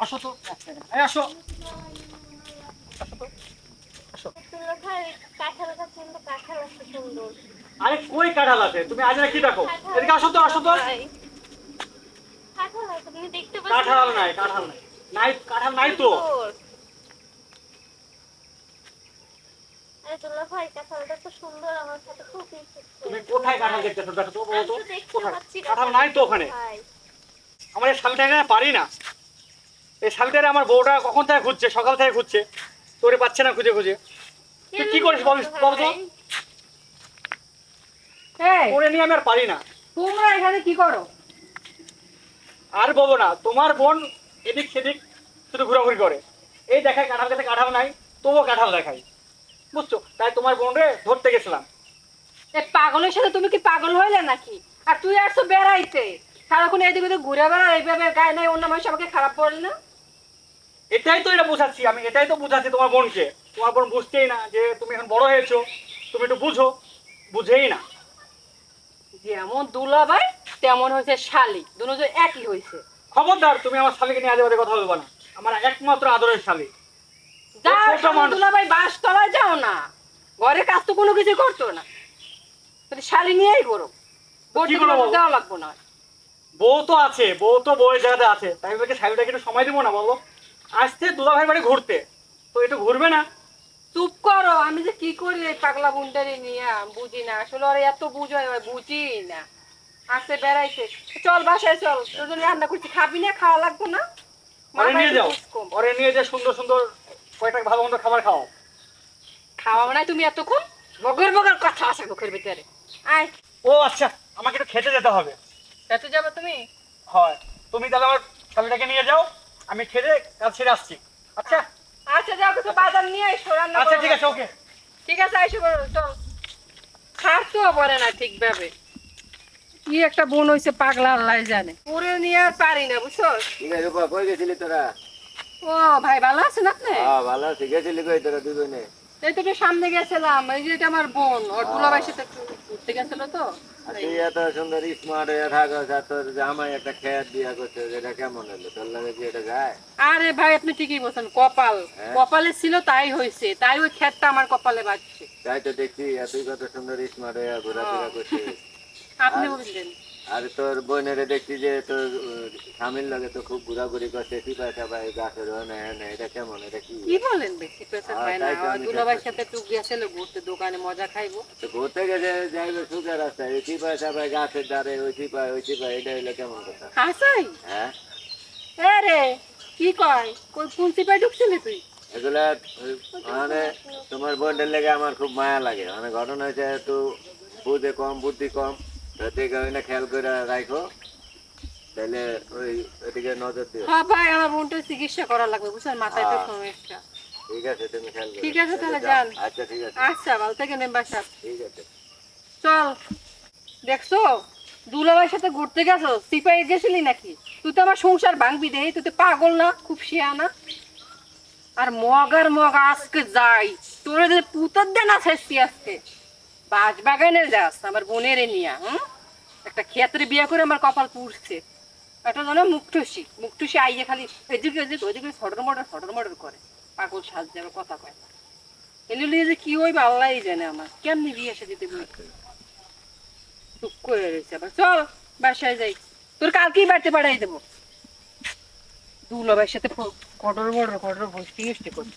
আসো তো এই আসো আসো তো আসো। আরে কই কাঁঠাল আছে? তুমি আজ না কি দেখো? এদিকে আসো তো আসো তো। কাঁঠাল নাই কাঁঠাল নাই নাই কাঁঠাল নাই তো। তুমি কোথায় কাঁঠাল দেখতেছো? দেখো তো বলো তো কোথায় কাঁঠাল নাই তো ওখানে। আমার এই শালিটাকে না পারি না। এই শালিটারে আমার বউটা কখন থেকে খুঁজছে, সকাল থেকে খুঁজছে, তোরে পাচ্ছে না খুঁজে খুঁজে। তুই কি করিস বল বল তো? এই ওরে নিয়ে আমি আর পারি না। তোমরা এখানে কি করো? আর বলো না, তোমার বোন এদিক সেদিক শুধু ঘোরাঘুরি করে। এই দেখায় কাঁঠাল গাছে কাঁঠাল নাই, তবুও কাঁঠাল দেখাই, বুঝছো? তাই তোমার বোন রে ধরতে গেছিলাম। এই পাগলের সাথে তুমি কি পাগল হইলে নাকি? আর তুই আসছো বেড়াইতে, সারাক্ষণ এদিকে ওদিকে ঘুরে বেড়া, এইভাবে গায়ে নাই অন্য মানুষ আমাকে খারাপ বলে না? এটাই তো এটা বোঝাচ্ছি আমি, এটাই তো বোঝাচ্ছি তোমার বোনকে। তোমার বোন বুঝতেই না যে তুমি এখন বড় হয়েছো, তুমি একটু বুঝো, বুঝেই না। যেমন দুলাভাই তেমন হয়েছে শালি, দুটো একই হয়েছে। খবরদার, তুমি আমার শালিকে নিয়ে আজে বাজে কথা বলবা না। আমার একমাত্র আদরের শালি। যাও ছোট মানুষ। দুলাভাই বাস তলায় যাও না, ঘরের কাজ তো কোনো কিছু করতো না, তুমি শালি নিয়েই করো। কি করবো বলো? যাওয়া লাগবো না। বউ তো আছে, বউ তো বউয়ের জায়গাতে আছে, তাই ওকে শালিটাকে একটু সময় দিব না বলো? আসছে দুলা ভাই বাড়ি ঘুরতে, তো একটু ঘুরবে না? চুপ করো, আমি যে কি করি এই পাগলা বুনটারি নিয়ে বুঝি না আসলে, ওরা এত বুঝায় বুঝি না। আসতে বেড়াইছে, চল বাসায় চল, তোর জন্য রান্না করছি, খাবি না? খাওয়া লাগবো না? ওরে মাথায় নিয়ে একটু যাও, বুঝ কম। ওরে নিয়ে যে সুন্দর সুন্দর কয়েকটা ভালো মন্দ খাবার খাও। খাওয়া নাই তুমি এতক্ষণ, বগর বগর কথা আসে মুখের ভিতরে। আয়, ও আচ্ছা, আমাকে একটু খেতে যেতে হবে। খেতে যাবে তুমি? হয়, তুমি তাহলে আমার শালিটাকে নিয়ে যাও, আমি খেতে কাজ ছেড়ে আসছি। আচ্ছা আচ্ছা যাও, কিছু বাজার নিয়ে এসো, রান্না আচ্ছা, করো। ঠিক আছে, ওকে। ঠিক আছে, আইসো করো, চল। খাটতেও পারে না ঠিকভাবে, কি একটা বোন হইছে পাগলা, আল্লাহ জানে। পুরে নিয়ে আর পারি না, বুঝছো? ঠিক আছে রূপা, কই গেছিলি তোরা? ও ভাই, ভালো আছেন আপনি? হ্যাঁ ভালো আছি। গেছিলি কই তোরা দুজনে? এই তো একটু সামনে গেছিলাম, এই যে এটা আমার বোন, ওর দুলাভাইয়ের সাথে একটু ঘুরতে গেছিল তো। আর তুই এত সুন্দর স্মার্ট হয়ে থাকস, আর তোর জামাই একটা খেয়ার দিয়া করছে, এটা কেমন হলো? তোর লাগে কি এটা যায়? আরে ভাই, আপনি ঠিকই বলছেন, কপাল হ্যাঁ? কপালে ছিল তাই হয়েছে, তাই ওই ক্ষেতটা আমার কপালে বাজছে। তাই তো দেখছি, আর তুই কত সুন্দর স্মার্ট হয়ে ঘোরাফেরা করছিস। আপনি বুঝলেন? আর তোর বোনেরে দেখছি যে তোর স্বামীর লাগে তো খুব ঘোরাঘুরি করছে, সিপাই সাপাই গাছের এটা কেমন? এটা কি? কি বলেন? বেশি পেশার ভাই না, তাই তো আমি দুলাভাইয়ের সাথে একটু গেছিল ঘুরতে, দোকানে মজা খাইবো। তো ঘুরতে গেছে যাইবে সুখের রাস্তায়, এই সিপাই সাপাই গাছের দ্বারে, ওই সিপাই, এটা হইলো কেমন কথা? হাসাই হ্যাঁ, রে, কি কয়, কোন চিপায় ঢুকছিলি তুই? এগুলা মানে তোমার বোনদের লেগে আমার খুব মায়া লাগে। মানে ঘটনা হয়েছে, একটু বুঝে কম, বুদ্ধি কম, তো দেখে ওই না খেয়াল করে রাখো, তাহলে ওই ওইদিকে নজর দিও। হ্যাঁ ভাই, আমার বোনটা চিকিৎসা করা লাগবে, বুঝছেন, মাথায় তো হ্যাঁ। সমস্যা। ঠিক আছে, তুমি খেয়াল করো। ঠিক আছে, তাহলে যাও। যান। আচ্ছা ঠিক আছে। আচ্ছা, ভালো থাকেন বাসা। ঠিক আছে। চল, দেখছো দুলাভাইয়ের সাথে ঘুরতে গেছো, সিপাই গেছিলি নাকি? তুই তো আমার সংসার ভাঙবি রে, তুই তো পাগল না, খুব শিয়ানা। আর মগা আজকে যাই, তোর যে পুতর দেন আছে আজকে বাস বাগানে যাস আমার বোনের নিয়া। একটা ক্ষেত্রে বিয়ে করে আমার কপাল পুড়ছে। একটা জানো মুখটুসি আইয়ে খালি এদিকে এদিকে ওইদিকে সটর মটর করে, পাগল সাজ যাবে, কথা কয় না। এলে যে কি হইবে আল্লাহ জানে, আমার কেমনি বিয়ে এসে দিতে চুপ করে রয়েছে। আবার চল বাসায় যাই, তোর কালকেই বাড়িতে পাঠাই দেবো। দুলাভাইয়ের সাথে কটর বড় ভস্তি করছে।